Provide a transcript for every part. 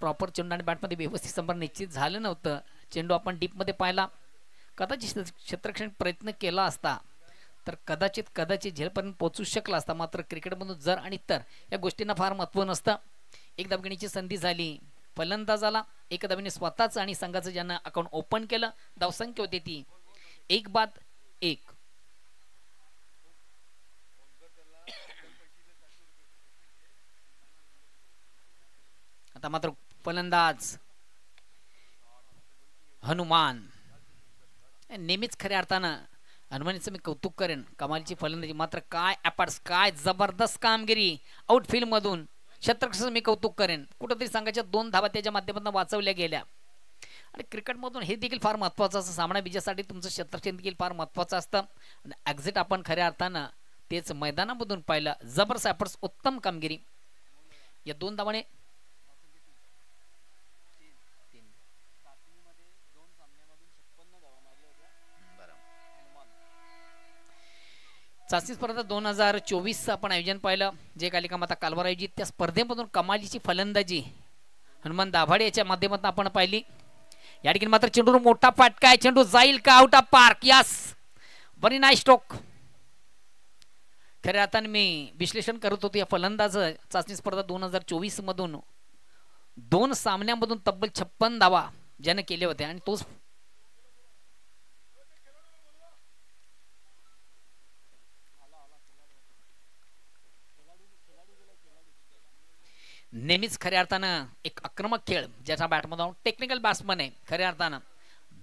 Proper चेंडू आणि बॅटमध्ये व्यवस्थित संपर्क निश्चित झालं नव्हतं. चेंडू आपण डीपमध्ये पाहिला. कदाचित क्षेत्ररक्षण प्रयत्न केला असता तर कदाचित कदाचित झेलपर्यंत पोहोचू शकला असता. मात्र क्रिकेटमधून जर आणि तर या गोष्टींना फार महत्त्व नसतं. एक धावगणीची संधी झाली फलंदाजाला. एक धावेने स्वतःच आणि संघाचं ज्यांना अकाउंट ओपन केलं. धावसंख्या होती ती 1-1. आता मात्र फलंदाज हनुमान नेहमीच खऱ्या अर्थानं हनुमानीचं मी कौतुक करेन. कमालीची फलंदाजी. मात्र काय ॲपर्ट्स, काय जबरदस्त कामगिरी आउटफील्ड मधून. क्षेत्ररक्षणाचं मी कौतुक करेन. कुठंतरी संघाच्या 2 धावा त्याच्या माध्यमातून वाचवल्या गेल्या. आणि क्रिकेटमधून हे देखील फार महत्त्वाचं असतं. सामना विजयासाठी तुमचं क्षेत्ररक्षण देखील फार महत्त्वाचं असतं. आणि एक्झिट आपण खऱ्या अर्थानं तेच मैदानामधून पाहिलं. जबरदस्त ॲपर्ट्स, उत्तम कामगिरी. या 2 धावाने चाचणी स्पर्धा 2024 आपण आयोजन पाहिलं. जे कालिका माता कालवार आयोजित त्या स्पर्धेमधून कमालीची फलंदाजी हनुमान दाभाडे याच्या माध्यमातून आपण पाहिली. या ठिकाणी मात्र चेंडूवर मोठा फटका आहे. चेंडू जाईल का out of park? Yes, very nice stroke. खऱ्या अर्थाने मी विश्लेषण करत होतो या फलंदाज चाचणी स्पर्धा 2024 मधून 2 सामन्यांमधून तब्बल 56 धावा ज्याने केले होते. आणि तोच नेहमीच खऱ्या अर्थानं एक आक्रमक खेळ ज्याचा बॅटमधून टेक्निकल बॅट्समन आहे. खऱ्या अर्थानं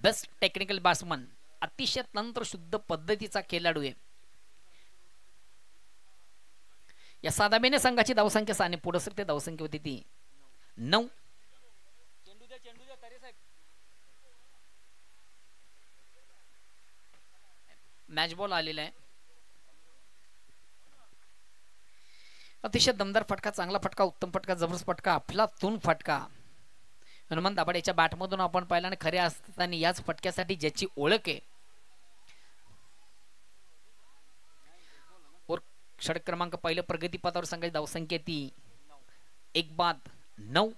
बेस्ट टेक्निकल बॅट्समन. अतिशय तंत्रशुद्ध पद्धतीचा खेळाडू आहे. या साधामेने संघाची धावसंख्या साने पुढे सरते. धावसंख्या होती ती 9. मॅच बॉल आलेला आहे. अतिशय दमदार फटका, चांगला फटका, उत्तम फटका, जबरदस्त फटका, अफलातून फटका हनुमान दाभाडे याच्या बॅटमधून आपण पाहिला. आणि खऱ्या असताना याच फटक्यासाठी ज्याची ओळख आहे षटक क्रमांक पहिलं प्रगतीपथावर संघाची धावसंख्या ती 1-9.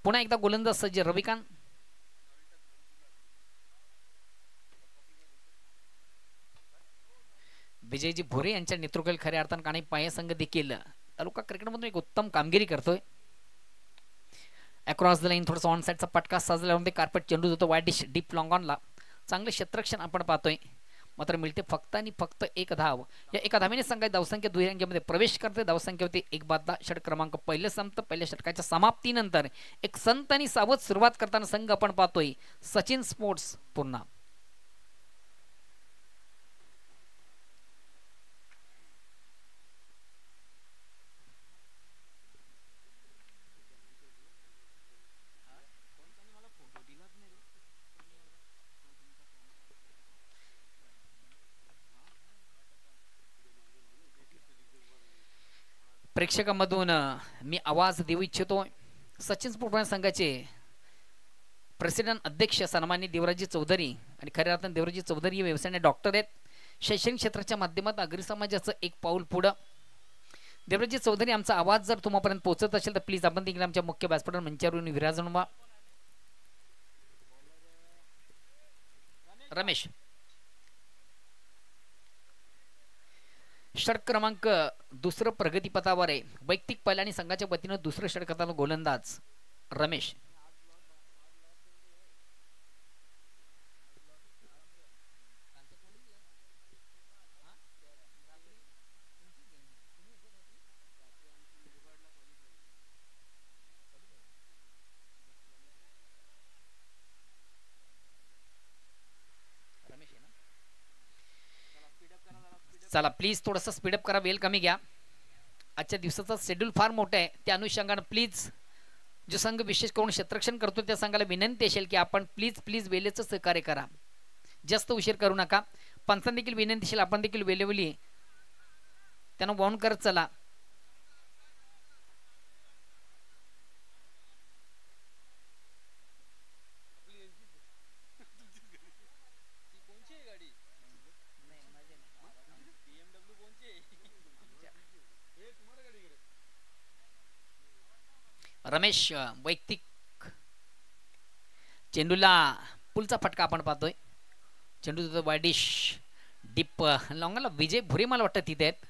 पुन्हा एकदा गोलंदाज सज्ज रविकांत. विजयजी भोरे यांच्या नेतृत्वाखाली खऱ्या अर्थानं काही पाया संघ देखील तालुका क्रिकेटमधून एक उत्तम कामगिरी करतोय. अक्रॉस द लाईन थोडासा ऑन साईडचा पटका साजल्यामध्ये कार्पेट चेंडू होतो वाईट डिश डीप लॉंग ऑनला. चांगले क्षेत्ररक्षण आपण पाहतोय. मात्र मिळते फक्त आणि फक्त 1 धाव. या 1 धावेने संघाची धावसंख्या दुहेरी प्रवेश करते. धावसंख्या होती 1-10. षटक क्रमांक पहिलं संपतं. पहिल्या षटकाच्या समाप्तीनंतर एक संत आणि सावध सुरुवात करताना संघ आपण पाहतोय सचिन स्पोर्ट्स पुन्हा. प्रेक्षकांमधून मी आवाज देऊ इच्छितो. सचिन स्पोर्ट्स संघाचे प्रेसिडेंट अध्यक्ष सन्माननीय देवराजी चौधरी. आणि खऱ्या अर्थाने देवराजी चौधरी हे व्यवसायाने डॉक्टर आहेत. शैक्षणिक क्षेत्राच्या माध्यमातून अग्री समाजाचं एक पाऊल पुढं. देवराजी चौधरी, आमचा आवाज जर तुम्हापर्यंत पोहोचत असेल तर प्लीज आपण देखील आमच्या मुख्य व्यासपीठावर मंचावरून विराजून व्हा. रमेश, षटक क्रमांक 2 प्रगतीपथावर आहे. वैयक्तिक पहिला आणि संघाच्या वतीनं 2रं षटकातला गोलंदाज रमेश. चला प्लीज थोडंसं स्पीडअप करा. वेळ कमी घ्या. आजच्या दिवसाचा शेड्यूल फार मोठा आहे. त्या अनुषंगाने प्लीज जो संघ विशेष करून क्षेत्ररक्षण करतो त्या संघाला विनंती असेल की आपण प्लीज वेळेचं सहकार्य करा. जास्त उशीर करू नका. पंचांना देखील विनंती असेल आपण देखील वेळोवेळी त्यांना वॉर्न करत चला. रमेश, वैयक्तिक चेंडूला पुलचा फटका आपण पाहतोय. चेंडू वायडिश डीप लॉंगला विजय भुरे मला वाटतं तिथे आहेत,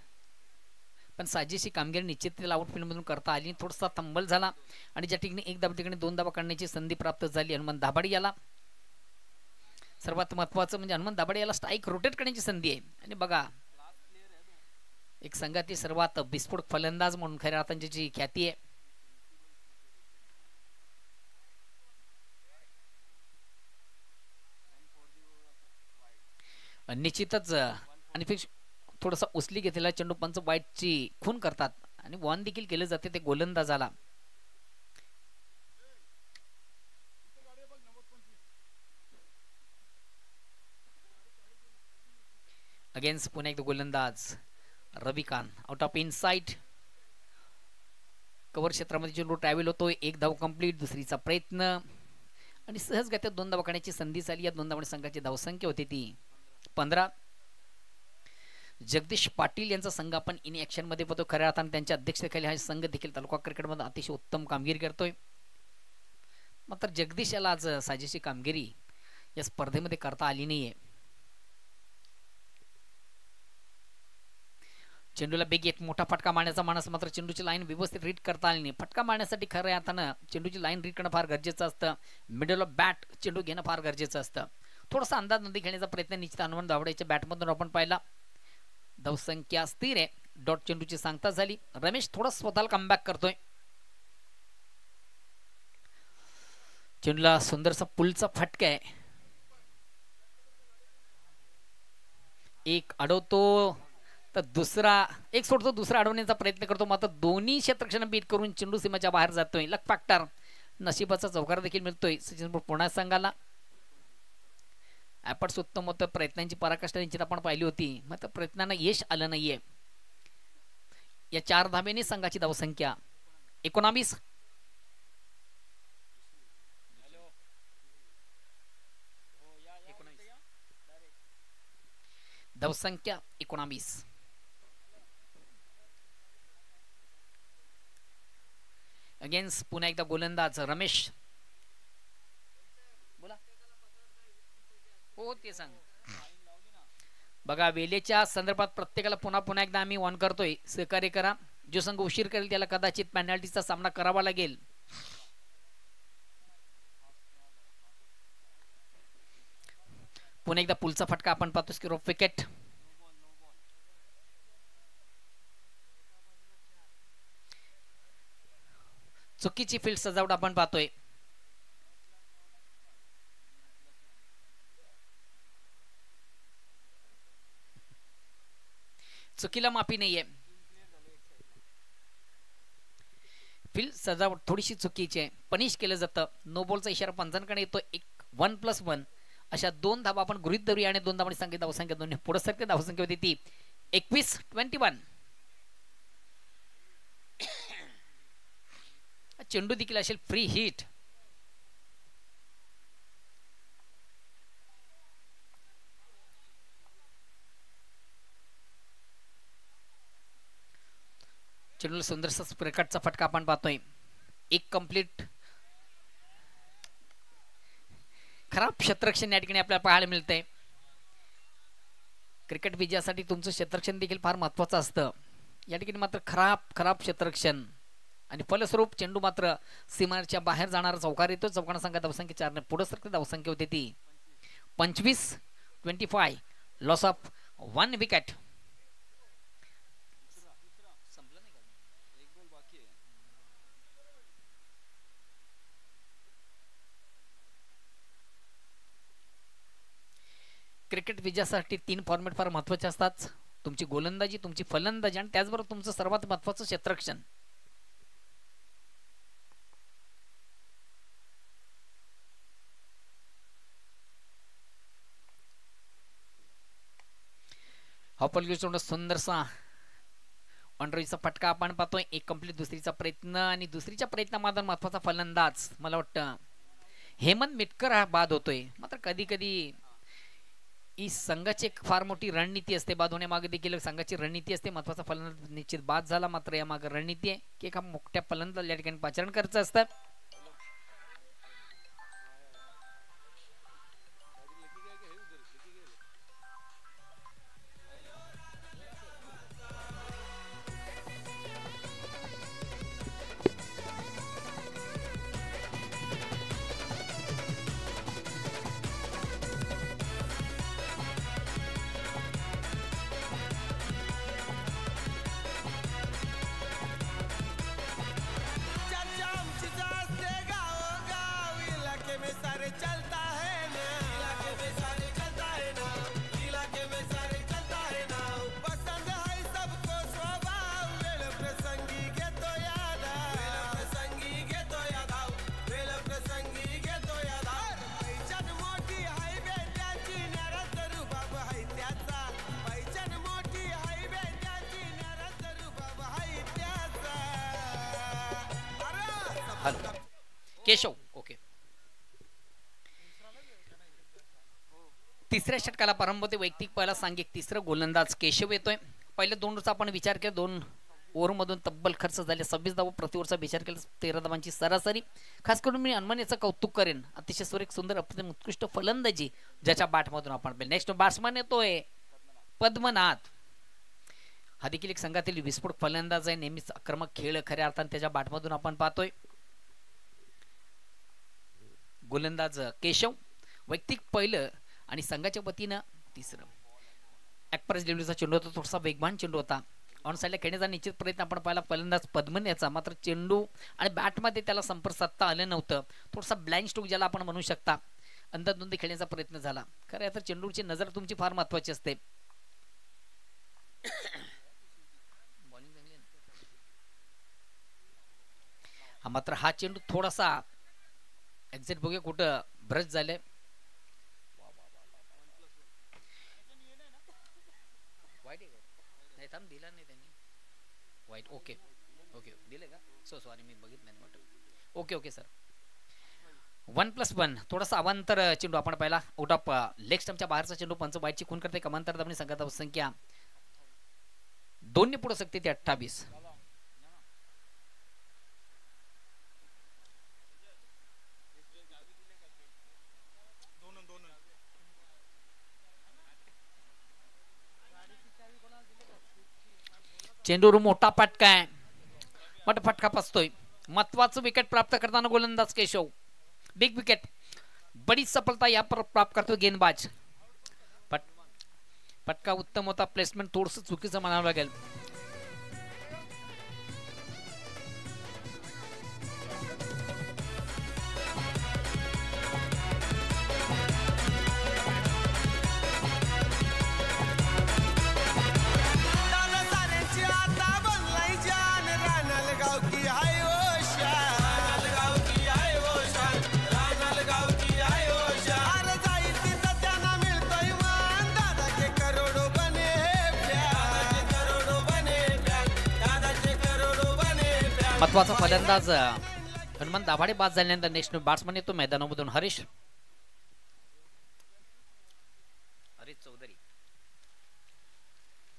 पण साजेशी कामगिरी निश्चित त्याला आउटफील्डमधून करता आली. थोडासा तंबल झाला आणि ज्या ठिकाणी एक धाबा ठिकाणी 2 धाबा काढण्याची संधी प्राप्त झाली. हनुमान दाभाडे याला सर्वात महत्वाचं म्हणजे हनुमान दाभाडे याला स्ट्राईक रोटेट करण्याची संधी आहे. आणि बघा एक संघातील सर्वात विस्फोटक फलंदाज म्हणून खऱ्या अर्थाने ज्याची ख्याती आहे. निश्चितच आणि थोडासा उचली घेतलेला चेंडू पंच वाईटची खून करतात आणि वॉन देखील केले जाते ते गोलंदाजाला. अगेन्स्ट पुन्हा एकदा गोलंदाज Ravikant out of inside. Cover क्षेत्रामध्ये चेंडू ट्रॅव्हल होतोय. एक धाव कंप्लीट. दुसरीचा प्रयत्न आणि सहजगत्या 2 धावा काढण्याची संधी झाली. या 2 धावांची संघाची धावसंख्या होती ती 15. जगदीश पाटील यांचा संघ आपण इन ऍक्शन मध्ये पाहतो. खऱ्या अर्थाने त्यांच्या अध्यक्षतेखाली हा संघ देखील तालुका क्रिकेटमध्ये अतिशय उत्तम कामगिरी करतोय. मात्र जगदीश याला आज साजेशी कामगिरी या स्पर्धेमध्ये करता आली नाहीये. चेंडूला बेग एक मोठा फटका मारण्याचा मानस, मात्र चेंडूची लाईन व्यवस्थित रीड करता आली नाही. फटका मारण्यासाठी खऱ्या अर्थानं चेंडूची लाईन रीड करणं फार गरजेचं असतं. मिडल ऑफ बॅट चेंडू घेणं फार गरजेचं असतं. थोडासा अंदाज नदी खेळण्याचा प्रयत्न निश्चित हनुमान दाभाडेच्या बॅटमधून आपण पाहिला. धावसंख्या स्थिर आहे. डॉट चेंडूची सांगता झाली. रमेश थोडा स्वतःला कमबॅक करतोय. चेंडूला सुंदरसा पुलचा फटका आहे. एक अडवतो तर दुसरा एक सोडतो, दुसरा अडवण्याचा प्रयत्न करतो. मात्र दोन्ही क्षेत्ररक्षण बीट करून चेंडू सीमाच्या बाहेर जातोय. लक फॅक्टर नशिबाचा चौकार देखील मिळतोय सचिन पुन्हा संघाला. ॲपर्स उत्तम होतं. प्रयत्नांची पराकाष्ठा निश्चित आपण पाहिली होती, मात्र प्रयत्नांना यश आलं नाहीये. या 4 धाब्याने संघाची धावसंख्या 19. धावसंख्या 19. अगेन्स्ट पुन्हा एकदा गोलंदाज रमेश. बोला हो ते सांग. बघा वेलेच्या संदर्भात प्रत्येकाला पुन्हा एकदा आम्ही ऑन करतोय. सहकार्य करा. जो संघ उशीर करेल त्याला कदाचित पेनल्टीचा सामना करावा लागेल. पुन्हा एकदा पुलचा फटका आपण पाहतो. Square off wicket. चुकीची फील्ड सजावट आपण पाहतोय. चुकीला माफी नाहीये. फील्ड सजावट थोडीशी चुकीची आहे. पनिश केलं जातं. नो बॉलचा इशारा पंचांकडे येतो. 1+1 अशा 2 धावा आपण गृहीत धरूया आणि 2 धावांची संख्या धावसंख्या दोन्ही पुढे सरते. धावसंख्या होती ती 21-21. चेंडू देखील असेल फ्री हिट. चेंडूला सुंदरसा प्रकटचा फटका आपण पाहतोय. एक कंप्लीट. खराब क्षेत्ररक्षण या ठिकाणी आपल्याला पाहायला मिळतंय. क्रिकेट विजयासाठी तुमचं क्षेत्ररक्षण देखील फार महत्वाचं असतं. या ठिकाणी मात्र खराब क्षेत्ररक्षण आणि फलस्वरूप चेंडू मात्र सीमाच्या बाहेर जाणारा चौकार येतो. चौकाना संघात धावसंख्या 4 ने पुढे सरते. धावसंख्या होती ती 25-25. Loss of 1 wicket. क्रिकेट विजयासाठी 3 फॉर्मॅट फार महत्वाचे असतात. तुमची गोलंदाजी, तुमची फलंदाजी आणि त्याचबरोबर तुमचं सर्वात महत्वाचं क्षेत्ररक्षण. हॉपल सुंदरसा ऑनड्रीचा फटका आपण पाहतोय. एक कंप्लीट. दुसरीचा प्रयत्न आणि दुसरीच्या प्रयत्नामध्ये महत्वाचा फलंदाज मला वाटतं हेमंत मिटकर हा बाद होतोय. मात्र कधी कधी ही संघाची एक फार मोठी रणनीती असते. बाद होण्यामागे देखील संघाची रणनीती असते. महत्वाचा फलंदाज निश्चित बाद झाला, मात्र यामागे रणनीती आहे की एका मोठ्या फलंदाज या ठिकाणी पाचारण करायचं असतं. केशव. ओके. तिसऱ्या षटकाला प्रारंभ होते. वैयक्तिक पहिला सांघिक तिसरं गोलंदाज केशव येतोय. पहिले 2 ओव्हरचा आपण विचार केला. 2 ओव्हरमधून तब्बल खर्च झाले 26 धावा. प्रति ओव्हरचा विचार केला 13 धावांची सरासरी. खास करून मी हनुमान याचं कौतुक करेन. अतिशय सुरेख सुंदर अप्रतिम उत्कृष्ट फलंदाजी ज्याच्या बॅटमधून आपण नेक्स्ट बॅट्समन येतोय पद्मनाथ. हा देखील एक संघातील विस्फोट फलंदाज आहे. नेहमीच आक्रमक खेळ खऱ्या अर्थाने त्याच्या बॅटमधून आपण पाहतोय. गोलंदाज केशव वैयक्तिक पहिलं आणि संघाच्या वतीनं तिसरं. ॲक्परस डिलिव्हरीचा चेंडू होता. थोडासा वेगवान चेंडू होता. ऑन साईडला खेळण्याचा निश्चित प्रयत्न आपण पाहिला फलंदाज पद्मन याचा. मात्र चेंडू आणि बॅटमध्ये त्याला संपर्क साधता आलं नव्हतं. थोडासा ब्लाइंड स्ट्रोक ज्याला आपण म्हणू शकता अंधाधुंदी खेळण्याचा प्रयत्न झाला. खरं तर चेंडूची नजर तुमची फार महत्वाची असते. हा मात्र हा चेंडू थोडासा एक्झॅक्ट बघूया कुठं ब्रश झाले. थांब दिला नाही त्यांनी वाईट. ओके ओके दिले का. सो सॉरी मी बघितलं नाही वाटत. Okay okay sir. 1+1 थोडासा अवांतर चेंडू आपण पाहिला. आउट ऑफ लेग स्टंपच्या बाहेरचा चेंडू पंच वाईटची खून करते. कमांतर दाबणी संघात संख्या 2 ने पुढे सकते ते 28. चेंडूवर मोठा फटका आहे. मोठा फटका पसतोय. महत्वाचं विकेट प्राप्त करताना गोलंदाज केशव. Big wicket. बड़ी सफलता यहाँ पर प्राप्त करतो गेंदबाज. फटका उत्तम होता. प्लेसमेंट थोडंसं चुकीचं म्हणावं लागेल. महत्वाचा फलंदाज हनुमान दाभाडे बाद झाल्यानंतर नेक्स्ट बॅट्समन येतो मैदानामधून हरीश चौधरी.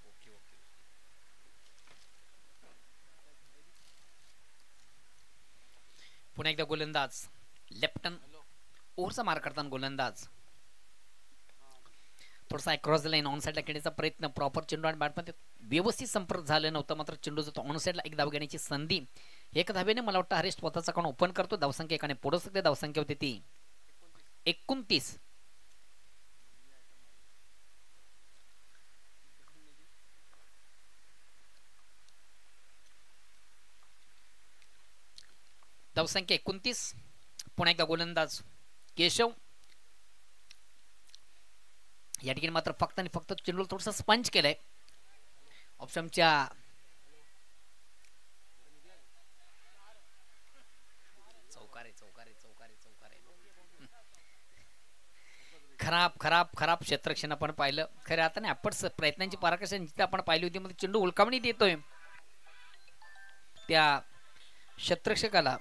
Okay okay. पुन्हा एकदा गोलंदाज लेफ्टन ओव्हरचा मार करताना गोलंदाज थोडासा क्रॉस लाईन ऑन साईडला खेळण्याचा प्रयत्न. प्रॉपर चेंडू आणि बॅटमध्ये व्यवस्थित संपर्क झाला नव्हता. मात्र चेंडू जो ऑन साईडला एक धाव घेण्याची संधी. एक धावेने मला वाटतं हरीश स्वतःचा अकाउंट ओपन करतो. धावसंख्या एकाने पुढे सकते. धावसंख्या होती ती 29. धावसंख्या 29. पुन्हा एकदा गोलंदाज केशव. या ठिकाणी मात्र फक्त आणि फक्त चेंडू थोडासा स्पंज केलाय. ऑप्शनच्या चौकारे चौकारे चौकारे चौकारे खराब खराब खराब क्षेत्ररक्षण आपण पाहिलं. खरं आता नाही आपण प्रयत्नांची पराकाष्ठा जिथे आपण पाहिली होती मध्ये चेंडू उलकावणी देतोय त्या क्षेत्ररक्षकाला.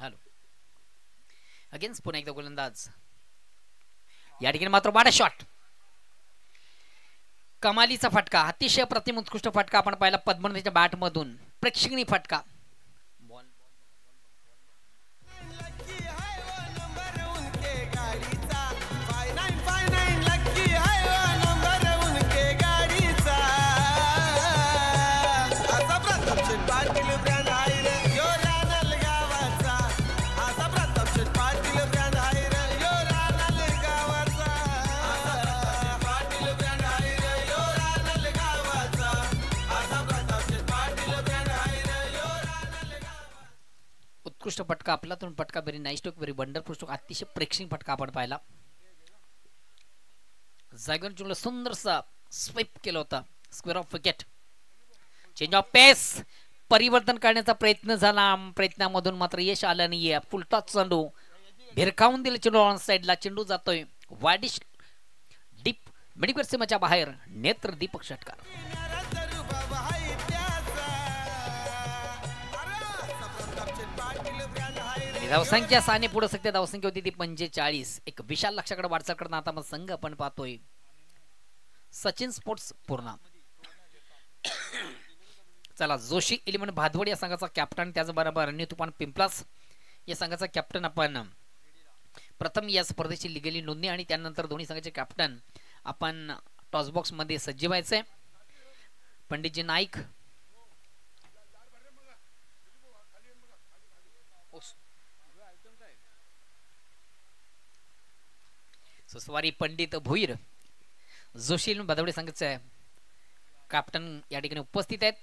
हॅलो अगेन्स्ट पुन्हा एकदा गोलंदाज. या ठिकाणी मात्र वाडा शॉट. कमालीचा फटका. अतिशय प्रतिम उत्कृष्ट फटका आपण पाहिला पद्मनाथच्या बॅट मधून. प्रेक्षणीय फटका. उत्कृष्ट फटका आपला. फटका very nice stroke. Very wonderful stroke. अतिशय प्रेक्षणीय फटका आपण पाहिला. जागेवर चेंडूला सुंदरसा स्वीप केला होता, square off wicket. Change of pace, परिवर्तन करण्याचा प्रयत्न झाला, प्रयत्नामधून मात्र यश आलं नाहीये. फुलटॉस चेंडू भिरकावून दिला, चेंडू ऑन साइडला. चेंडू जातोय वाडिश डीप मिडविकेट सीमाच्या बाहेर. नेत्र दीपक षटकार. धावसंख्या 6 ने पुढे सकते. धावसंख्या होती ती 45. एक विशाल लक्षाकडे वाटचाल करताना आता मग संघ आपण पाहतोय सचिन स्पोर्ट्स पूर्णा. चला, जोशी 11 भादवड या संघाचा कॅप्टन, त्याचबरोबर तुफान पिंपलास या संघाचा कॅप्टन आपण प्रथम या स्पर्धेची लिगली नोंदणी आणि त्यानंतर दोन्ही संघाचे कॅप्टन आपण टॉस बॉक्स मध्ये सज्ज व्हायचे. पंडितजी नाईक, सुस्वारी पंडित भोईर, जोशी भादवडे संघाचे कॅप्टन या ठिकाणी उपस्थित आहेत.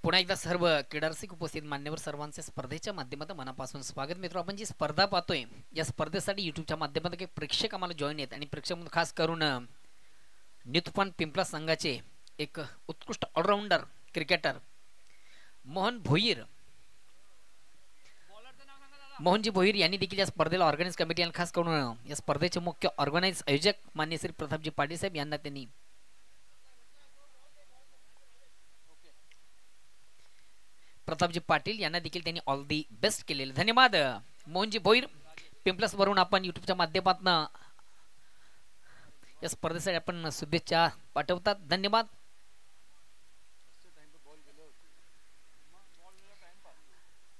पुन्हा एकदा सर्व क्रीडारसिक उपस्थित मान्यवर सर्वांचे स्पर्धेच्या माध्यमातून मनापासून स्वागत. मित्र, आपण जी स्पर्धा पाहतोय या स्पर्धेसाठी युट्यूबच्या माध्यमातून काही प्रेक्षक आम्हाला जॉईन आहेत आणि प्रेक्षक खास करून तुफान पिंपला संघाचे एक उत्कृष्ट ऑलराऊंडर क्रिकेटर मोहनजी भोईर यांनी देखील या स्पर्धेला ऑर्गनाइज कमिटी आणि खास करून या स्पर्धेचे मुख्य ऑर्गनाइज आयोजक मान्य श्री प्रतापजी पाटील साहेब यांना त्यांनी देखील त्यांनी ऑल दी बेस्ट केलेले. धन्यवाद मोहनजी भोईर. पिंपलस वरून आपण युट्यूबच्या माध्यमातून या स्पर्धेसाठी आपण शुभेच्छा पाठवतात. धन्यवाद.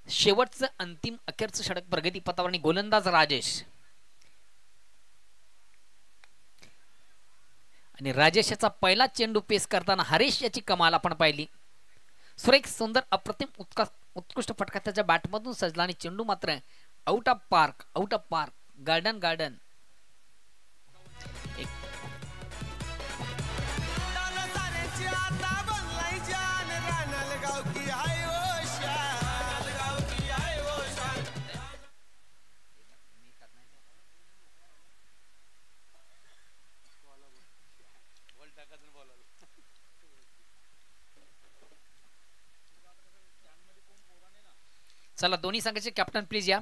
शेवटचं अंतिम अखेरचं षटक प्रगती पथावर आणि गोलंदाज राजेश, आणि राजेशचा पहिला चेंडू पेस करताना हरीश याची कमाल आपण पाहिली. सुरेख, सुंदर, अप्रतिम, उत्कृष्ट फटका त्याच्या बॅटमधून सजला आणि चेंडू मात्र आउट ऑफ पार्क, गार्डन. चला, दोन्ही संघाचे कॅप्टन प्लीज या.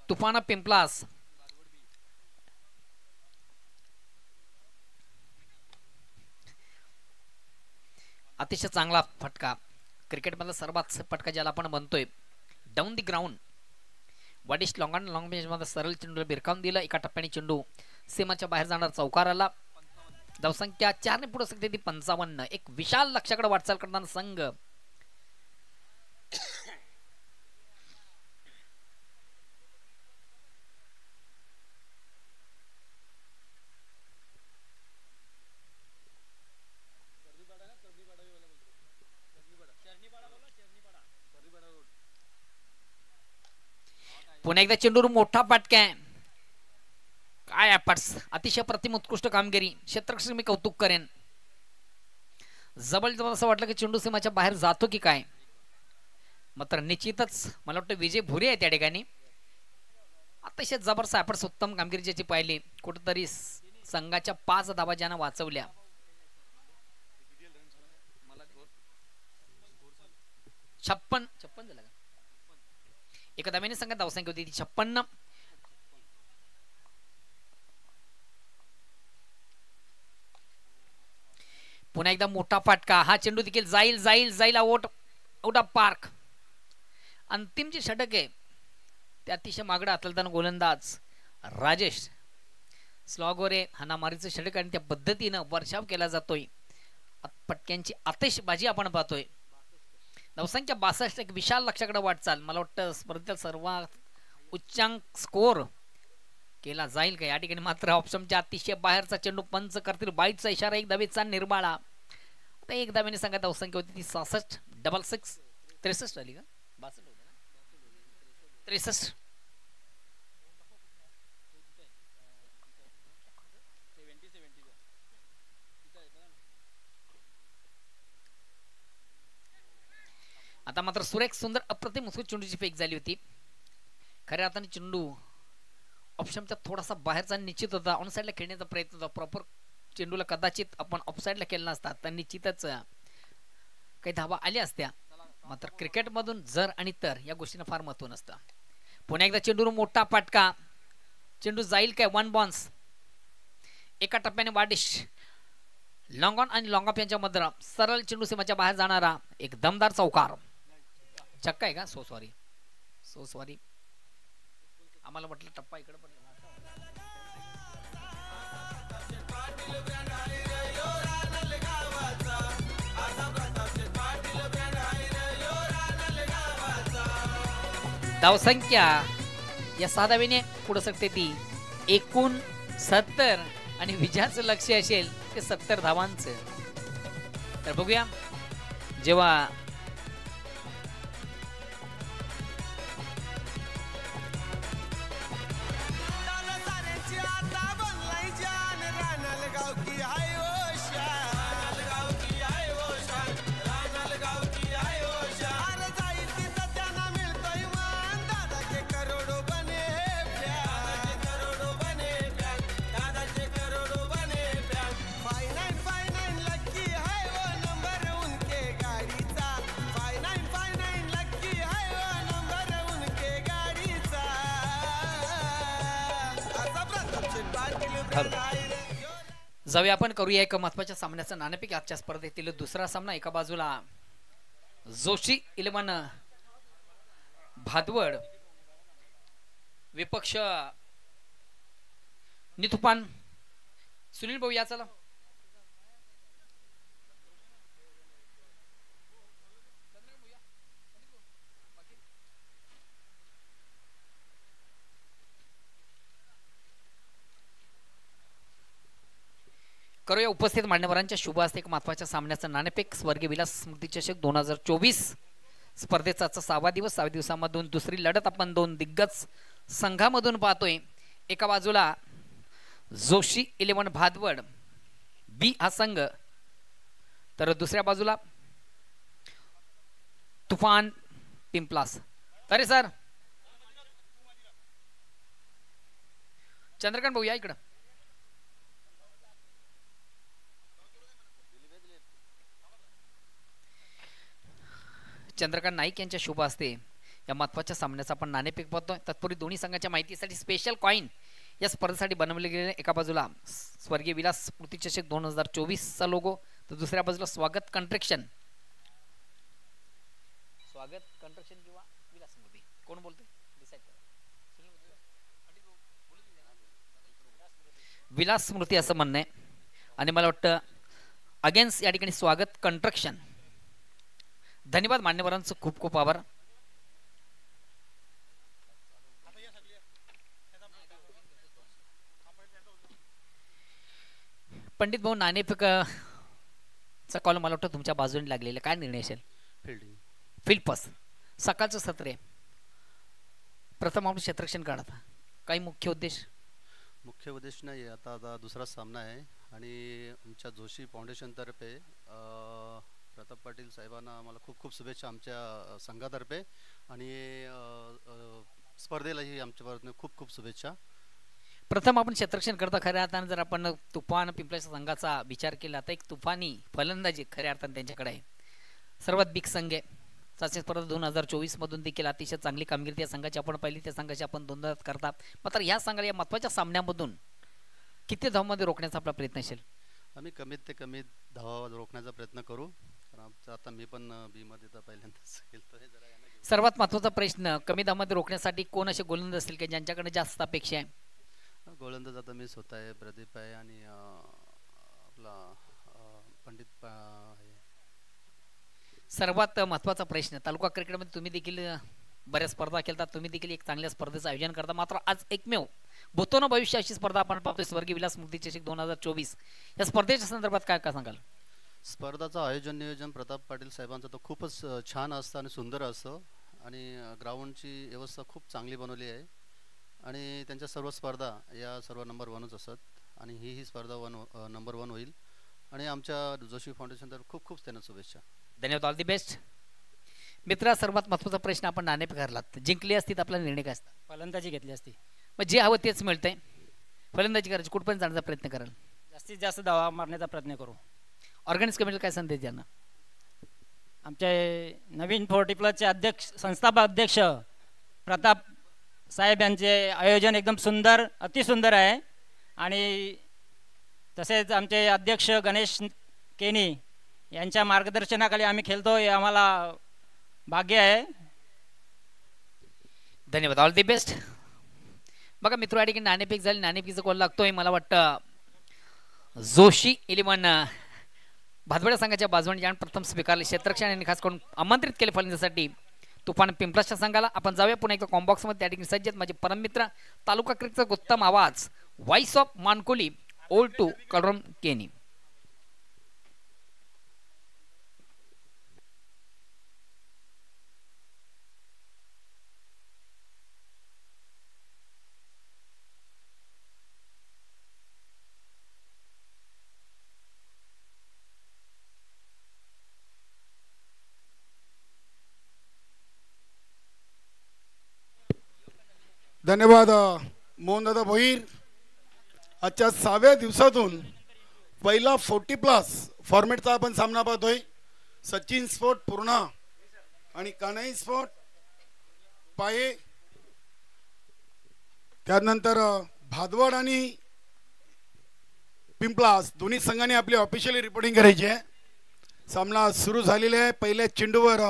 तुफान पिंपलास, अतिशय चांगला फटका, क्रिकेट मधला सर्वात फटका ज्याला आपण म्हणतोय. डाऊन दी ग्राउंड, वाडिश लॉंग रेंज मध्ये सरळ चेंडूला भिरकावून दिला. एका टप्प्याने चेंडू सीमाच्या बाहेर जाणार चौकार आला. धावसंख्या 4 ने पुढे सकते ती 55. एक विशाल लक्ष्याकडे वाटचाल करताना संघ पुन्हा एकदा चेंडूवर मोठा फटका आहे. काय एफर्ट्स, अतिशय प्रतिम उत्कृष्ट कामगिरी. क्षेत्ररक्षक मी कौतुक करेन. जबरदस्त असं वाटलं की चेंडू सीमाच्या बाहेर जातो की काय, मात्र निश्चितच मला वाटतं विजय भुरे आहे त्या ठिकाणी. अतिशय जबरदस्त एफर्ट्स, उत्तम कामगिरी ज्याची पाहिली. कुठेतरी संघाच्या 5 धावा ज्यानं वाचवल्या. 56 झाला. एका धावेने संघात धावसंख्या होती ती 56. पुन्हा एकदा मोठा फटका. हा चेंडू देखील जाईल आउट ऑफ पार्क. अंतिम जे षटक आहे ते अतिशय मागडा हाताळताना गोलंदाज राजेश स्लॉगोरे हाणामारीचं षटक आणि त्या पद्धतीनं वर्षाव केला जातोय. फटक्यांची आतिषबाजी आपण पाहतोय. धावसंख्या 62. एक विशाल लक्ष्याकडे वाटचाल. मला वाटतं स्पर्धेतील सर्वात उच्चांक स्कोर केला जाईल का या ठिकाणी, मात्र ऑप्शनच्या अतिशय बाहेरचा चेंडू पंच करतील. बाईटचा इशारा. एक धावेचा निर्माळा. आता एक धावेने सांगा धावसंख्या होती ती 66. 63 आली का, 63. आता मात्र सुरेख सुंदर अप्रतिम चेंडूची फेक झाली होती. खऱ्या अर्थाने चेंडू ऑप्शनचा थोडासा बाहेरचा निश्चित होता. ऑन साईडला खेळण्याचा प्रयत्न होता. प्रॉपर चेंडूला कदाचित आपण ऑफ साईडला केला नसता तर निश्चितच काही धावा आल्या असत्या. मात्र क्रिकेटमधून जर आणि तर या गोष्टींना फार महत्व नसतं. पुन्हा एकदा चेंडूवर मोठा फटका. चेंडू जाईल काय? One bounce. एका टप्प्याने वाडिश लॉंग ऑन आणि लॉंग ऑफ यांच्या मध्ये सरळ चेंडू सीमाच्या बाहेर जाणारा एक दमदार चौकार. चक्का आहे का? सो सॉरी आम्हाला म्हटलं टप्पा इकडे पडला. धावसंख्या या 6 धावेने पुढे सरकते ती 69 आणि विजयाचं लक्ष असेल ते 70 धावांचं. तर बघूया जेव्हा जाऊया आपण करूया एका महत्वाच्या सामन्याचा नाणेफेक आजच्या स्पर्धेतील दुसरा सामना. एका बाजूला जोशी 11 भादवड विपक्ष नितुपान. सुनील भाऊ या चला. करूया उपस्थित मान्यवरांच्या शुभ हस्ते एक महत्वाच्या सामन्याचा नाणेफेक. स्वर्गीय विलास स्मृती चषक 2024 स्पर्धेचा 6वा दिवस. 6 दिवसामधून दुसरी लढत आपण 2 दिग्गज संघामधून पाहतोय. एका बाजूला जोशी 11 भादवड बी हा संघ, तर दुसऱ्या बाजूला तुफान पिंपलास. अरे सर चंद्रकांत भाऊ या इकडं. चंद्रकांत नाईक यांच्या शुभ हस्ते या महत्वाच्या सामन्याचा आपण नाणेफेक पाहतोय. तत्पूर्वी दोन्ही संघाच्या माहितीसाठी स्पेशल कॉइन या स्पर्धेसाठी बनवले गेलेले. एका बाजूला स्वर्गीय विलास स्मृती चषक 2024 चा लोगो, तर दुसऱ्या बाजूला स्वागत कंस्ट्रक्शन किंवा विलास स्मृती. कोण बोलतोय? डिसाइड करा. विलास स्मृती असं म्हणणं आहे आणि मला वाटतं अगेन्स्ट या ठिकाणी स्वागत कंस्ट्रक्शन. धन्यवाद मान्यवरांचं खूप खूप आभार. पंडित भाऊ नाणेफेकचा कॉल मला वाटतं तुमच्या बाजूने लागलेला. काय निर्णय असेल? Fielding field pass. सकाळचं सत्र आहे. प्रथम आपण क्षेत्ररक्षण काढत. काही मुख्य उद्देश नाही. आता दुसरा सामना आहे आणि आमच्या जोशी फाउंडेशन तर्फे प्रताप पाटील साहेबांना मला खूप खूप शुभेच्छा आमच्या संघातर्फे आणि स्पर्धेलाही आमच्या खूप खूप शुभेच्छा. प्रथम आपण क्षेत्ररक्षण करता. खऱ्या अर्थाने जर आपण तुफान पिंपळाच्या संघाचा विचार केला तर एक तुफानी फलंदाजी खऱ्या अर्थाने त्यांच्याकडे आहे. सर्वात बिग संघ आहे. चाचणी स्पर्धा 2024 मधून देखील अतिशय चांगली कामगिरी त्या संघाची आपण पाहिली. त्या संघाची आपण दोनदा करतात. मात्र या संघाला या महत्वाच्या सामन्यामधून किती धावांमध्ये रोखण्याचा आपला प्रयत्न असेल? आम्ही कमीत ते कमी धावा रोखण्याचा प्रयत्न करू. आता मी पण बी मध्ये तर पहिल्यांदाच खेळतोय. सर्वात महत्वाचा प्रश्न, कमी धावांमध्ये रोखण्यासाठी कोण असे गोलंदाज असतील की ज्यांच्याकडे जास्त अपेक्षा आहे? गोलंदाज आता मी स्वतः आहे, प्रदीप आहे आणि आपला पंडित आहे. सर्वात महत्वाचा प्रश्न, तालुका क्रिकेटमध्ये तुम्ही देखील बऱ्याच स्पर्धा खेळतात, तुम्ही देखील एक चांगल्या स्पर्धेचं आयोजन करता. मात्र आज एकमेव भूतोन भविष्य अशी स्पर्धा आपण पाहतोय, स्वर्गीय विलास स्मृती चषक 2024. या स्पर्धेच्या संदर्भात काय काय सांगाल? स्पर्धाचं आयोजन नियोजन प्रताप पाटील साहेबांचं तर खूपच छान असतं आणि सुंदर असतं आणि ग्राउंडची व्यवस्था खूप चांगली बनवली आहे आणि त्यांच्या सर्व स्पर्धा या सर्व नंबर 1च असतात आणि ही स्पर्धा नंबर 1 होईल आणि आमच्या जोशी फाउंडेशन तर खूप खूप त्यांना शुभेच्छा. धन्यवाद. All the best. मित्रा, सर्वात महत्त्वाचा प्रश्न आपण नाणेफेक जिंकली असती तर आपला निर्णय काय असता? फलंदाजी घेतली असती. मग जे हवं तेच मिळतंय. फलंदाजी करायची, कुठपर्यंत जाण्याचा प्रयत्न कराल? जास्तीत जास्त धावा मारण्याचा प्रयत्न करू. ऑर्गॅनिक्स कमिटीला काय संदेश द्या ना? आमचे नवीन 40 प्लसचे अध्यक्ष, संस्थापक अध्यक्ष प्रताप साहेब यांचे आयोजन एकदम सुंदर, अतिसुंदर आहे. आणि तसेच आमचे अध्यक्ष गणेश केनी यांच्या मार्गदर्शनाखाली आम्ही खेळतो, हे आम्हाला भाग्य आहे. धन्यवाद, ऑल दी बेस्ट. बघा मित्र, या ठिकाणी नाणेफेक झाली. नाणेफेकीचा कॉल लागतोय. मला वाटतं जोशी 11 भातबड्या संघाच्या बाजूने ज्या प्रथम स्वीकारले क्षेत्ररक्षण यांनी खास करून आमंत्रित केले फलंदाजीसाठी तुफान पिंपळाच्या संघाला. आपण जाऊया पुन्हा एकदा कॉम्बॉक्स मध्ये. त्या ठिकाणी सज्ज आहेत माझे परममित्र, तालुका क्रिकेटचा उत्तम आवाज, व्हॉइस ऑफ मानकोली, ओल्ड टू कलरम केनी. धन्यवाद मोहनदादा भोईर. आजच्या 6व्या दिवसातून पहिला 40 प्लस फॉर्मॅटचा आपण सामना पाहतोय. सचिन स्पोर्ट पूर्णा आणि कानाई स्पोर्ट पाये. त्यानंतर भादवड आणि पिंपलास दोन्ही संघांनी आपली ऑफिशियली रिपोर्टिंग करायची आहे. सामना सुरू झालेला आहे. पहिल्या चेंडूवर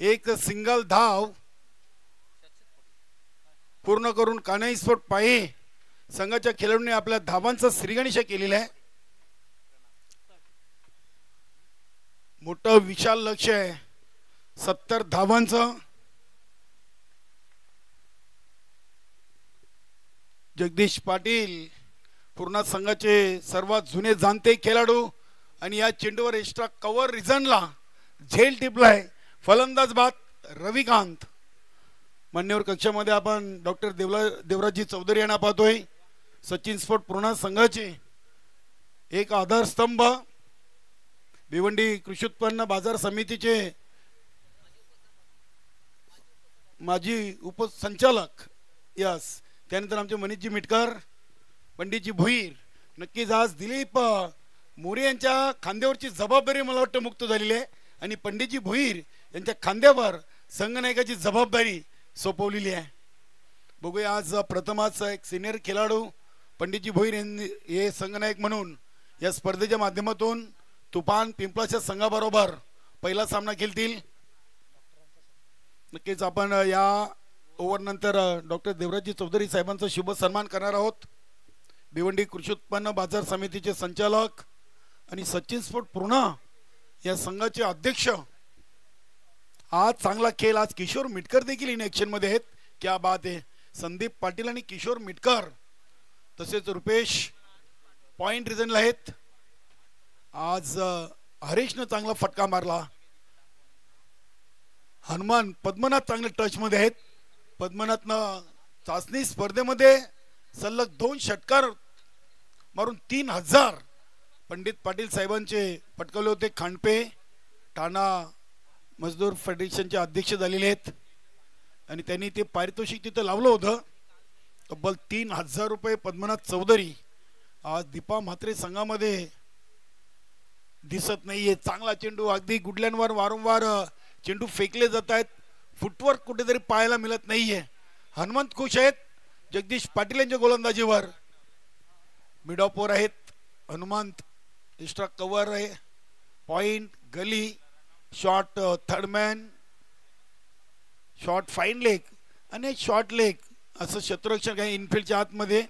एक सिंगल धाव पूर्ण करून कानाई स्पोर्ट पाये संघाच्या खेळाडूंनी आपल्या धावांचा श्रीगणेश केलेला आहे. मोठं विशाल लक्ष आहे, 70 धावांचं. जगदीश पाटील पूर्ण संघाचे सर्वात जुने जाणते खेळाडू आणि या चेंडूवर एक्स्ट्रा कव्हर रिझनला झेल टिपलाय फलंदाज बाद रविकांत. मान्यवर कक्षामध्ये आपण डॉक्टर देवराजी चौधरी यांना पाहतोय. सचिन स्पोर्ट पूर्णा संघाचे एक आधारस्तंभ, भिवंडी कृषी उत्पन्न बाजार समितीचे माजी उपसंचालक यस. त्यानंतर आमचे मनीषजी मिटकर, पंडितजी भोईर. नक्कीच आज दिलीप मोरे यांच्या खांद्यावरची जबाबदारी मला वाटतं मुक्त झालेली आहे आणि पंडितजी भोईर यांच्या खांद्यावर संघनायकाची जबाबदारी सोपवलेली आहे. बघूया आज प्रथमच एक सिनियर खेळाडू पंडितजी भोईर यांनी हे संघनायक म्हणून या स्पर्धेच्या माध्यमातून तुफान पिंपळाच्या संघाबरोबर पहिला सामना खेळतील. नक्कीच आपण या ओव्हर नंतर डॉक्टर देवराजी चौधरी साहेबांचा शुभ सन्मान करणार आहोत. भिवंडी कृषी उत्पन्न बाजार समितीचे संचालक आणि सचिन स्पोर्ट पूर्णा या संघाचे अध्यक्ष. आज चांगला खेळ. आज किशोर मिटकर देखील इन ऍक्शन मध्ये आहेत. क्या बात आहे. संदीप पाटील आणि किशोर मिटकर तसेच रुपेश पॉइंट रिझनला आहेत. आज हरीशनं चांगला फटका मारला. हनुमान पद्मनाथ चांगले टच मध्ये आहेत. पद्मनाथनं चाचणी स्पर्धेमध्ये सलग 2 षटकार मारून 3000 पंडित पाटील साहेबांचे पटकवले होते. खांडपे ठाणा मजदूर फेडरेशनचे अध्यक्ष झालेले आहेत आणि त्यांनी ते पारितोषिक तिथं लावलं होतं. तब्बल 3000 रुपये. पद्मनाथ चौधरी आज दीपा म्हात्रे संघामध्ये दिसत नाहीये. चांगला चेंडू, अगदी गुडल्यांवर वारंवार चेंडू फेकले जात आहेत. फुटवर्क कुठेतरी पाहायला मिळत नाहीये. हनुमंत खुश आहेत जगदीश पाटील यांच्या गोलंदाजीवर. मिड ऑफ वर आहेत हनुमंत. एक्स्ट्रा कव्हर आहे. Point, gully, short third man, short fine leg आणि शॉर्ट लेग असं क्षेत्ररक्षण आहे इनफिल्डच्या आतमध्ये.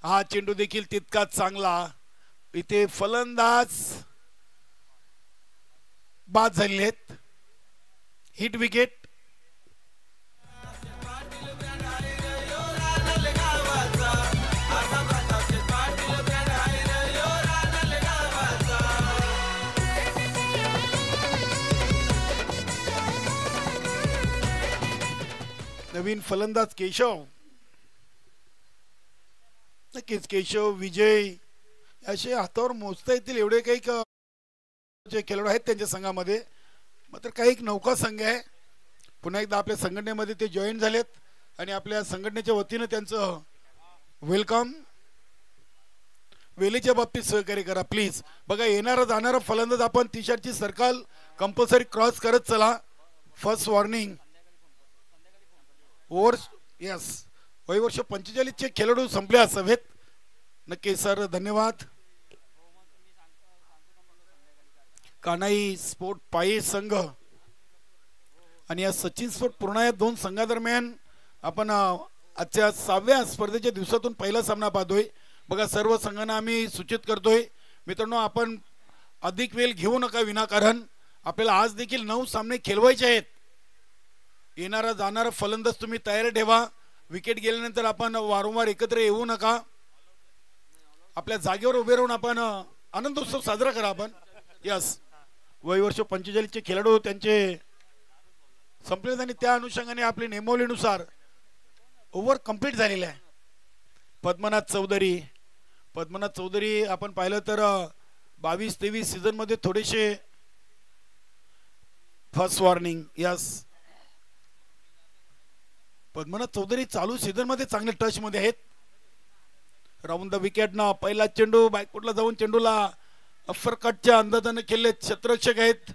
हा चेंडू देखील तितकाच चांगला. इथे फलंदाज बाद झालेले आहेत. Hit wicket. नवीन फलंदाज केशव. नक्कीच केशव, विजय असे हातावर मोजता येतील एवढे काही खेळाडू आहेत त्यांच्या संघामध्ये. मात्र काही एक नौका संघ आहे, पुन्हा एकदा आपल्या संघटनेमध्ये ते जॉईन झालेत आणि आपल्या संघटनेच्या वतीनं त्यांचं वेलकम. वेळेच्या बाबतीत सहकार्य करा प्लीज. बघा येणारा जाणारा फलंदाज आपण टी शर्टची सर्कल कंपल्सरी क्रॉस करत चला. First warning over. यस, वयवर्ष 45 चे खेळाडू संपले असावेत. नक्की सर, धन्यवाद. कानाई स्पोर्ट पाये संघ आणि या सचिन स्पोर्ट पूर्ण या दोन संघादरम्यान आपण आजच्या 6व्या स्पर्धेच्या दिवसातून पहिला सामना पाहतोय. बघा सर्व संघांना आम्ही सूचित करतोय मित्रांनो, आपण अधिक वेळ घेऊ नका विनाकारण. आपल्याला आज देखील 9 सामने खेळवायचे आहेत. येणारा जाणारा फलंदाज तुम्ही तयार ठेवा. विकेट गेल्यानंतर आपण वारंवार एकत्र येऊ नका. आपल्या जागेवर उभे राहून आपण आनंदोत्सव साजरा करा आपण. यस, वयवर्ष 45 चे खेळाडू त्यांचे संपले आणि त्या अनुषंगाने आपल्या नेमवलीनुसार ओव्हर कंप्लीट झालेला आहे. पद्मनाथ चौधरी आपण पाहिलं तर 22-23 सीझन मध्ये थोडेसे first warning. Yes, Padmanath Chaudhary चालू सीझन मध्ये चांगले टच मध्ये आहेत. राऊंड द विकेट ना पहिला चेंडू बॅकफुटला जाऊन चेंडूला अफर कटच्या अंदाजाने खेळले. क्षेत्ररक्षक आहेत,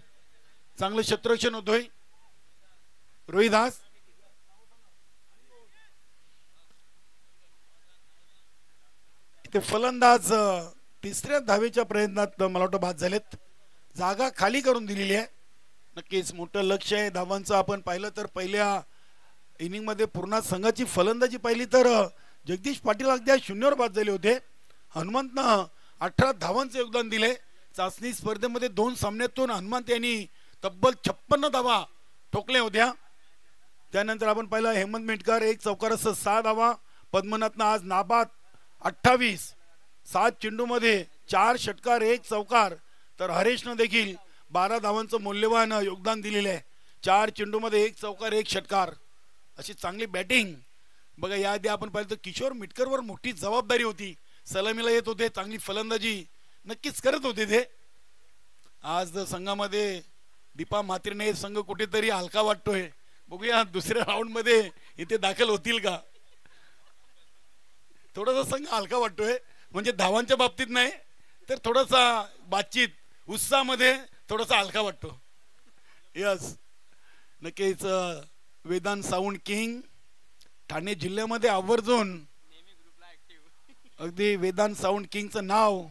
चांगलं क्षेत्ररक्षण होतोय. रोहिदास इथे फलंदाज तिसऱ्या धावेच्या प्रयत्नात मला वाटतं बाद झालेत. जागा खाली करून दिलेली आहे. नक्कीच मोठं लक्ष आहे धावांचं. आपण पाहिलं तर पहिल्या इनिंग मध्ये पूर्ण संघाची फलंदाजी पाहिली तर जगदीश पाटील अगदी 0वर बाद झाले होते. हनुमंतनं 18 धावांचं योगदान दिले. चाचणी स्पर्धेमध्ये 2 सामन्यातून हनुमंत यांनी तब्बल 56 धावा ठोकल्या होत्या. त्यानंतर आपण पाहिलं हेमंत मिटकर 1 चौकारासह 6 धावा. पद्मनाथनं आज नाबाद 28, 7 चेंडूमध्ये 4 षटकार 1 चौकार. तर हरेशनं देखील 12 धावांचं मौल्यवान योगदान दिलेलं आहे. 4 चेंडूमध्ये 1 चौकार 1 षटकार अशी चांगली बॅटिंग. बघा याआधी आपण पाहिलं तर किशोर मिटकरवर मोठी जबाबदारी होती. सलामीला येत होते, चांगली फलंदाजी नक्कीच करत होते ते. आज संघामध्ये दीपा म्हात्रेने संघ कुठेतरी हलका वाटतोय. बघूया दुसऱ्या राऊंड मध्ये इथे दाखल होतील का. थोडासा संघ हलका वाटतोय, म्हणजे धावांच्या बाबतीत नाही तर थोडासा बातचीत उत्साहामध्ये थोडासा हलका वाटतो. यस, नक्कीच वेदांत साऊंड किंग ठाणे जिल्ह्यामध्ये आवर्जून अगदी वेदांत साऊंड किंगचं नाव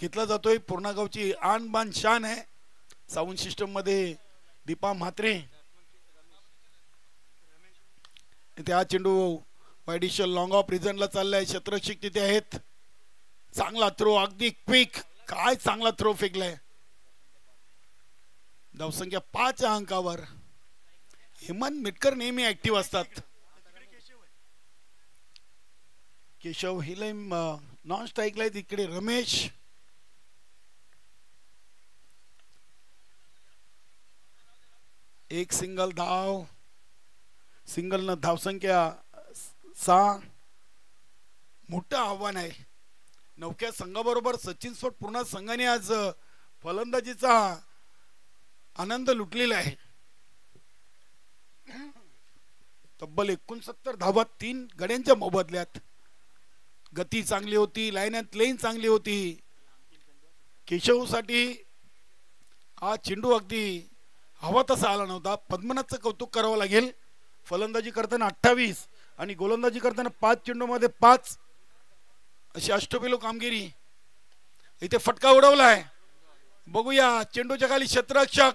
घेतलं जातोय. पूर्ण गावची आन बान शान आहे. साऊंड सिस्टम मध्ये दीपा म्हात्रे. त्या चेंडू वायडिशल लॉंग ऑफ रिझनला चाललाय. क्षेत्ररक्षक तिथे आहेत. चांगला थ्रो, अगदी क्विक. काय चांगला थ्रो फेकलाय. धावसंख्या 5 अंकावर. हेमंत मिटकर नेहमी ऍक्टिव्ह असतात. केशव हिला नॉन स्ट्राईकला आहे. इकडे रमेश. एक सिंगल धाव. सिंगल न धावसंख्या 6. मोठं आव्हान आहे. नवख्या संघाबरोबर सचिन स्पोर्ट पूर्ण संघाने आज फलंदाजीचा आनंद लुटलेला आहे. तब्बल 69 धावा 3 गड्यांच्या मोबदल्यात. गती चांगली होती, लाईन अँड लेन चांगली होती. केशवसाठी हा चेंडू अगदी हवा तसा आला नव्हता. पद्मनाथचं कौतुक करावं लागेल. फलंदाजी करताना 28 आणि गोलंदाजी करताना 5 चेंडूमध्ये 5 अशी अष्टपैलू कामगिरी. इथे फटका उडवलाय. बघूया चेंडूच्या खाली क्षेत्ररक्षक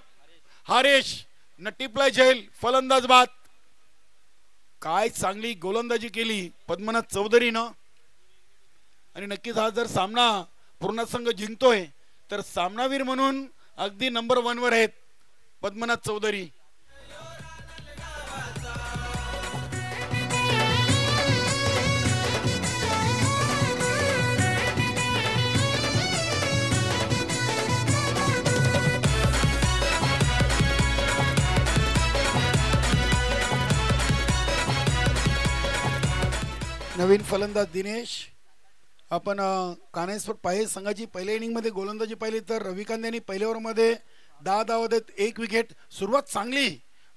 हरेश न टिपलाय झेल. फलंदाज बाद. काय चांगली गोलंदाजी केली पद्मनाथ चौधरीनं. आणि नक्कीच हा जर सामना पूर्ण संघ जिंकतोय तर सामनावीर म्हणून अगदी नंबर 1 वर आहेत पद्मनाथ चौधरी. नवीन फलंदाज दिनेश. आपण कानेश्वर पाहे संघाची पहिल्या इनिंग मध्ये गोलंदाजी पाहिली तर रविकांत यांनी पहिल्या ओव्हरमध्ये 10 धावा देत 1 विकेट. सुरुवात चांगली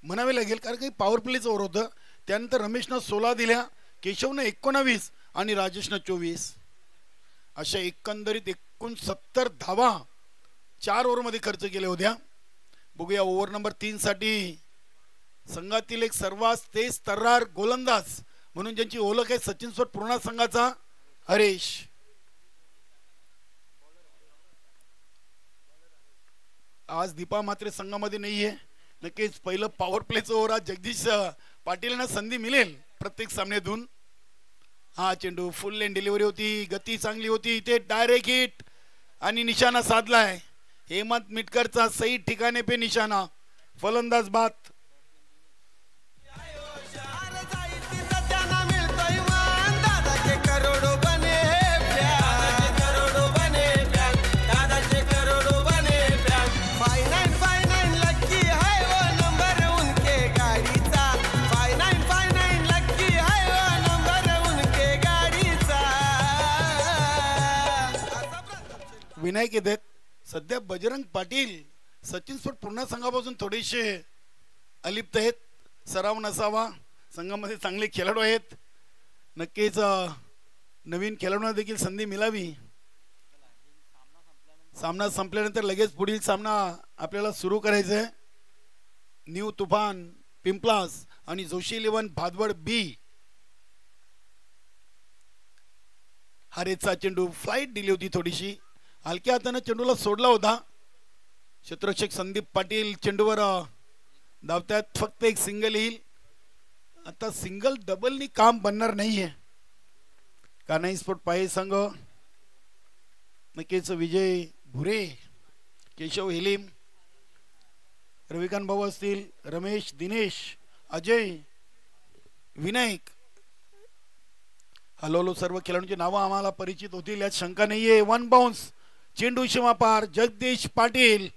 म्हणावी लागेल कारण काही पॉवर प्लेचं ओव्हर होतं. त्यानंतर रमेशनं 16 दिल्या, केशवनं 19 आणि राजेशनं 24. अशा एकंदरीत 69 धावा 4 ओव्हरमध्ये खर्च केल्या होत्या. बघूया ओव्हर नंबर 3 साठी संघातील एक सर्वात तेज तर्रार गोलंदाज म्हणून ज्यांची ओळख आहे सचिन सोट पूर्णा संघाचा हरेश. आज दीपा मात्र संघामध्ये नाहीये. नक्कीच पहिलं पॉवर प्लेचं ओव्हर आज जगदीश पाटील संधी मिळेल प्रत्येक सामन्यातून. हा चेंडू फुल लेन डिलिव्हरी होती, गती चांगली होती, इथे डायरेक्ट हिट आणि निशाणा साधलाय. हेमंत मिटकरचा सही ठिकाणे पे निशाणा. फलंदाज बाद. विनायक येत. सध्या बजरंग पाटील सचिन स्पोर्ट पूर्ण संघापासून थोडेसे अलिप्त आहेत. सराव नसावा, संघामध्ये चांगले खेळाडू आहेत. नक्कीच नवीन खेळाडूंना देखील संधी मिळावी. सामना संपल्यानंतर लगेच पुढील सामना आपल्याला सुरू करायचा आहे. न्यू तुफान पिंपलास आणि जोशी 11 भादवड बी. हरेचा चेंडू फ्लाईट दिली होती, थोडीशी हलक्या हाताने चेंडूला सोडला होता. क्षेत्ररक्षक संदीप पाटील चेंडूवर धावतात. फक्त एक सिंगल येईल. आता सिंगल डबलनी काम बनणार नाहीये. कान्हाई स्पोर्ट पाहे संघ नक्कीच विजय भुरे, केशव हेलीम, रविकांत भाऊ असतील, रमेश, दिनेश, अजय, विनायक, हळूहळू सर्व खेळाडूंची नावं आम्हाला परिचित होतील यात शंका नाहीये. 1 बाउन्स चेंडू सीमा पार. जगदीश पाटील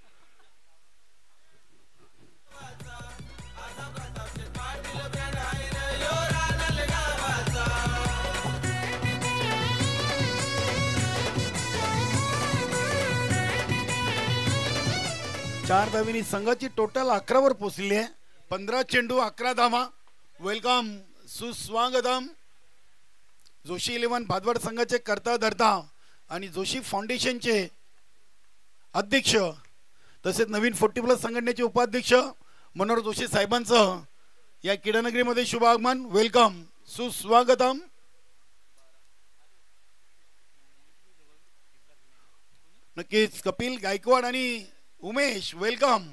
चार धावीनी संघाची टोटल 11 वर पोहोचली आहे. 15 चेंडू 11 धावा. वेलकम, सुस्वागतम. जोशी 11 भादवड संघाचे करता धरता आणि जोशी फाउंडेशनचे अध्यक्ष तसेच नवीन 40+ संघटनेचे उपाध्यक्ष मनोहर जोशी साहेबांचं या क्रीडानगरीमध्ये शुभ आगमन. वेलकम, सुस्वागतम. नक्कीच कपिल गायकवाड आणि उमेश वेलकम.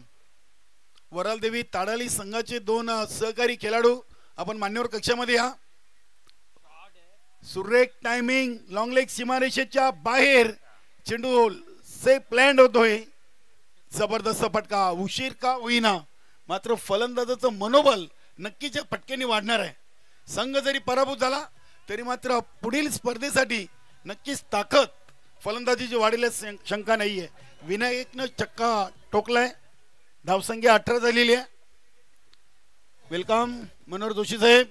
वरालदेवी ताडाली संघाचे 2 सहकारी खेळाडू आपण मान्यवर कक्षामध्ये या. सुरेख टायमिंग, लॉंग लेग सीमारेषेच्या बाहेर चेंडू सेफ लँड होतोय. जबरदस्त फटका, उशीर का होईना मात्र फलंदाजाचं मनोबल नक्कीच फटक्याने वाढणार आहे. संघ जरी पराभूत झाला तरी मात्र पुढील स्पर्धेसाठी नक्कीच ताकद फलंदाजीची वाढीला शंका नाहीये. विनायकनं चक्का ठोकलाय. धावसंख्या 18 झालेली आहे. वेलकम मनोहर जोशी साहेब.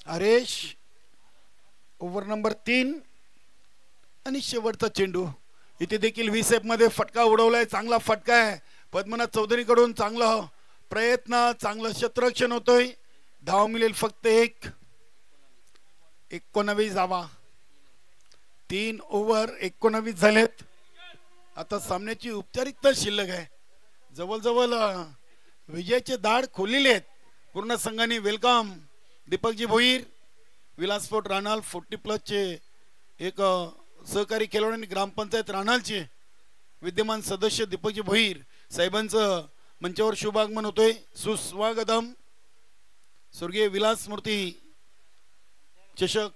हरेश ओव्हर नंबर 3 आणि शेवटचा चेंडू. इथे देखील व्हीसेप मध्ये फटका उडवलाय. चांगला फटका आहे पद्मनाथ चौधरी कडून. चांगला प्रयत्न, चांगलं क्षेत्ररक्षण होतोय. धाव मिळेल फक्त 1. 19 धावा. 3 ओव्हर 19 झालेत. आता सामन्याची औपचारिकता शिल्लक आहे. जवळजवळ विजयाचे दाढ खोललेले आहेत पूर्ण संघाने. वेलकम दीपकजी भोईर, विलास स्पोर्ट राणाल 40+ चे एक सहकारी खेळाडू आणि ग्रामपंचायत राणालचे विद्यमान सदस्य दीपकजी भोईर साहेबांचं मंचावर शुभागमन होतोय. सुस्वागतम. स्वर्गीय विलास मूर्ती चषक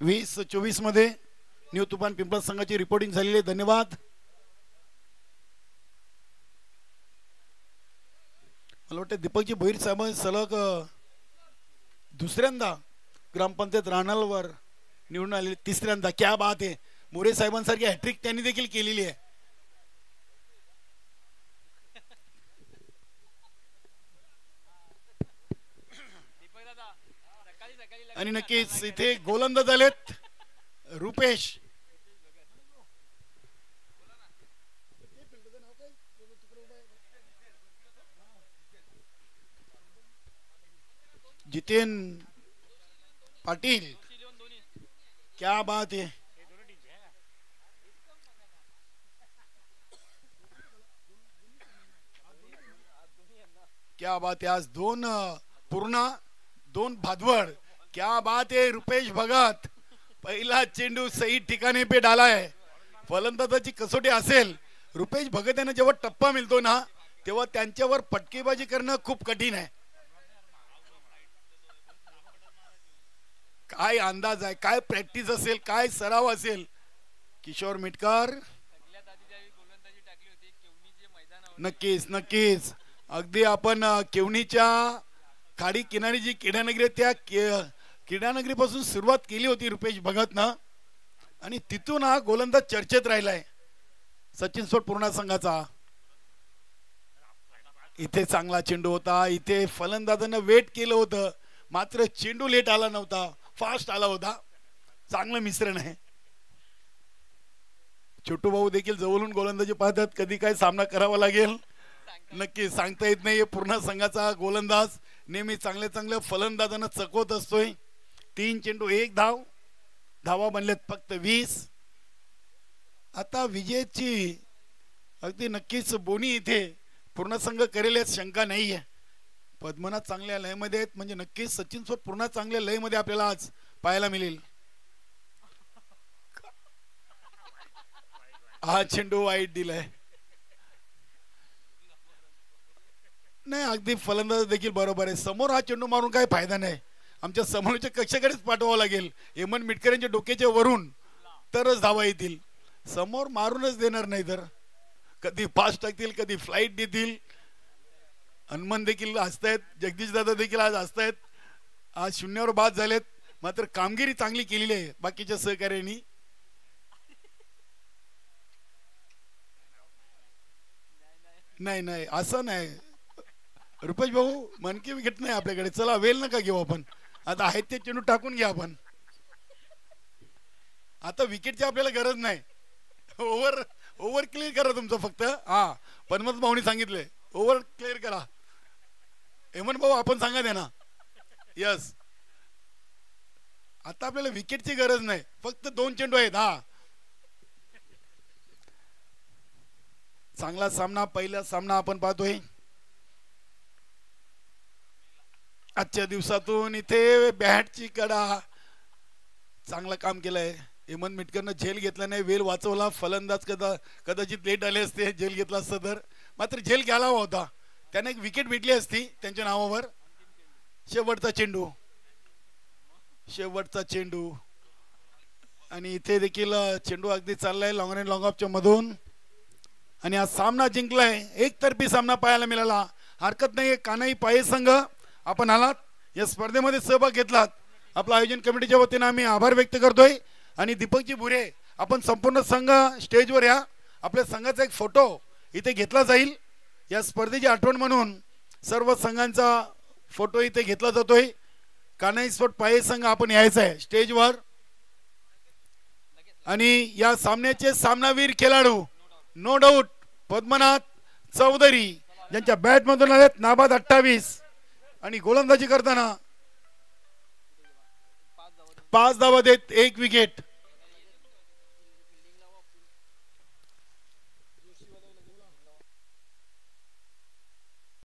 2024 मध्ये न्यू तुफान पिंपळा संघाची रिपोर्टिंग झालेली आहे. धन्यवाद. मला वाटतं दीपकजी भोईर साहेब सलग दुसऱ्यांदा ग्रामपंचायत राणालवर निवडून आलेले. तिसऱ्यांदा. क्या बात आहे. मोरे साहेबांसारखी हॅट्रिक त्यांनी देखील केलेली आहे. आणि नक्कीच इथे गोलंदाज आलेत. रुपेश जितेन पाटील, क्या बात है. क्या बात है. आज दोन पूर्ण, दोन भादवड. क्या बात है. रुपेश भगत पहिला चेंडू सही ठिकाणी पे डाला है. फलंदाजाची कसोटी असेल. रुपेश भगत यांना जेव्हा टप्पा मिळतो ना तेव्हा त्यांच्यावर फटकेबाजी करणं खूप कठीण आहे. काय अंदाज आहे, काय प्रॅक्टिस असेल, काय सराव असेल. किशोर मिटकर नक्कीच नक्कीच. अगदी आपण केवणीच्या खाडी किनारी जी क्रीडानगरी त्या क्रीडानगरी पासून सुरुवात केली होती रुपेश भगत ना, आणि तिथून हा गोलंदाज चर्चेत राहिलाय सचिन स्पोर्ट पूर्णा संघाचा. इथे चांगला चेंडू होता. इथे फलंदाजानं वेट केलं होतं मात्र चेंडू लेट आला नव्हता, फास्ट आला होता. चांगलं मिश्रण आहे. छोटू भाऊ देखील जवळून गोलंदाजी पाहतात. कधी काय सामना करावा लागेल नक्की सांगता येत नाही. पूर्ण संघाचा गोलंदाज नेहमी चांगल्या चांगल्या फलंदाजांना चकवत असतोय. 3 चेंडू 1 धाव. धावा बनल्यात फक्त 20. आता विजयची अगदी नक्कीच बोनी इथे पूर्ण संघ करेल यात शंका नाहीये. पद्मनाथ चांगल्या लयमध्ये आहेत म्हणजे नक्कीच सचिन स्पोर्ट पूर्ण चांगल्या लयमध्ये आपल्याला आज पाहायला मिळेल. हा चेंडू वाईट दिलाय. नाही अगदी फलंदाज देखील बरोबर आहे. समोर हा चेंडू मारून काही फायदा नाही. आमच्या समोरच्या कक्षाकडेच पाठवावं लागेल. हेमंत मिटकर यांच्या डोक्याच्या वरून तरच धावा येतील. समोर मारूनच देणार नाही तर कधी फास्ट टाकतील कधी फ्लाईट देतील. हनुमान देखील हसतायत. जगदीश दादा देखील आज हसतायत. आज शून्यावर बाद झालेत मात्र कामगिरी चांगली केलेली आहे बाकीच्या सहकार्यांनी. नाही नाही असं नाही रुपेश भाऊ. मनकी विकेट नाही आपल्याकडे. चला वेल नका घेऊ आपण. आता आहेत ते चेंडू टाकून घ्या आपण. आता विकेटची आपल्याला गरज नाही. ओव्हर क्लिअर करा तुमचं फक्त. हा पद्मनाथ भाऊनी सांगितलंय ओव्हर क्लिअर करा. हेमंत भाऊ आपण सांगा दे ना. यस आता आपल्याला विकेटची गरज नाही. फक्त 2 चेंडू आहेत. हा चांगला सामना. पहिला सामना आपण पाहतोय आजच्या दिवसातून. इथे बॅटची कडा चांगलं काम केलंय. हेमंत मिटकरनं झेल घेतला नाही. वेल वाचवला. फलंदाज कदाचित लेट आले असते. झेल घेतला असतं तर मात्र झेल घ्यायला हवा होता. त्यांना एक विकेट भेटली असती त्यांच्या नावावर. शेवटचा चेंडू. शेवटचा चेंडू आणि इथे देखील चेंडू अगदी चाललाय लॉंग रेंज लॉंग ऑफच्या मधून. आणि हा सामना जिंकलाय. एकतर्फी सामना पाहायला मिळाला. हरकत नाही. कानाई पाये संघ आपण आलात या स्पर्धेमध्ये सहभाग घेतलात. आपलं आयोजन कमिटीच्या वतीने आम्ही आभार व्यक्त करतोय. आणि दीपकजी भुरे आपण संपूर्ण संघ स्टेजवर या. आपल्या संघाचा एक फोटो इथे घेतला जाईल. या स्पर्धेची आठवण म्हणून सर्व संघांचा फोटो इथे घेतला जातोय. कानाई स्पोर्ट पाये संघ आपण यायचं आहे स्टेजवर. आणि या सामन्याचे सामनावीर खेळाडू नो डाऊट पद्मनाथ चौधरी ज्यांच्या बॅट मधून आलेत नाबाद 28 आणि गोलंदाजी करताना 5 धावा देत 1 विकेट.